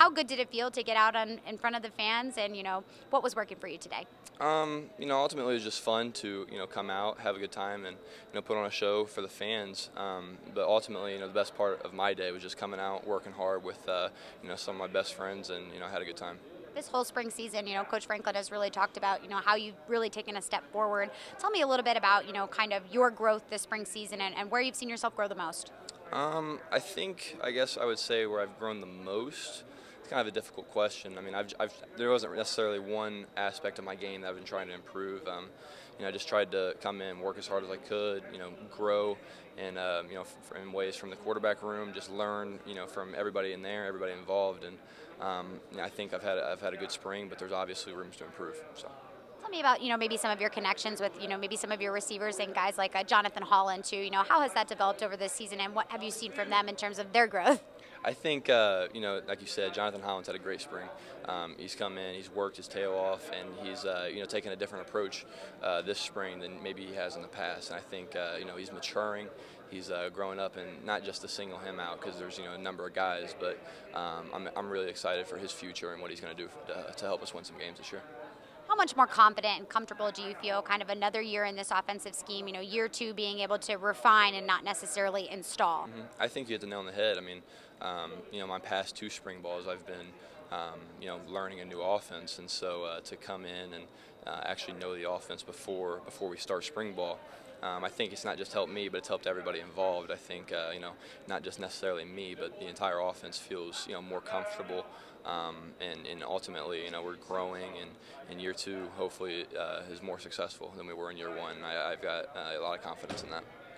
how good did it feel to get out in front of the fans, and what was working for you today? Ultimately it was just fun to come out, have a good time, and put on a show for the fans. But ultimately, the best part of my day was just coming out, working hard with some of my best friends, and had a good time. This whole spring season, Coach Franklin has really talked about, how you've really taken a step forward. Tell me a little bit about, kind of your growth this spring season and where you've seen yourself grow the most. I guess I would say where I've grown the most. It's kind of a difficult question. I mean, there wasn't necessarily one aspect of my game that I've been trying to improve. I just tried to come in, work as hard as I could, grow, and in ways from the quarterback room, just learn, from everybody in there, everybody involved, and I think I've had a good spring, but there's obviously rooms to improve. So. Tell me about, maybe some of your connections with, maybe some of your receivers and guys like Jonathan Holland too. How has that developed over this season, and what have you seen from them in terms of their growth? I think, like you said, Jonathan Holland's had a great spring. He's come in, he's worked his tail off, and he's, taken a different approach this spring than maybe he has in the past. And I think, he's maturing. He's growing up, and not just to single him out because there's, a number of guys, but I'm really excited for his future and what he's going to do to help us win some games this year. How much more confident and comfortable do you feel kind of another year in this offensive scheme, year two being able to refine and not necessarily install? Mm-hmm. I think you hit the nail on the head. I mean, my past two spring balls, I've been, learning a new offense. And so to come in and actually know the offense before we start spring ball, I think it's not just helped me, but it's helped everybody involved. I think, not just necessarily me, but the entire offense feels, more comfortable. And ultimately, we're growing, and year two hopefully is more successful than we were in year one. I've got a lot of confidence in that.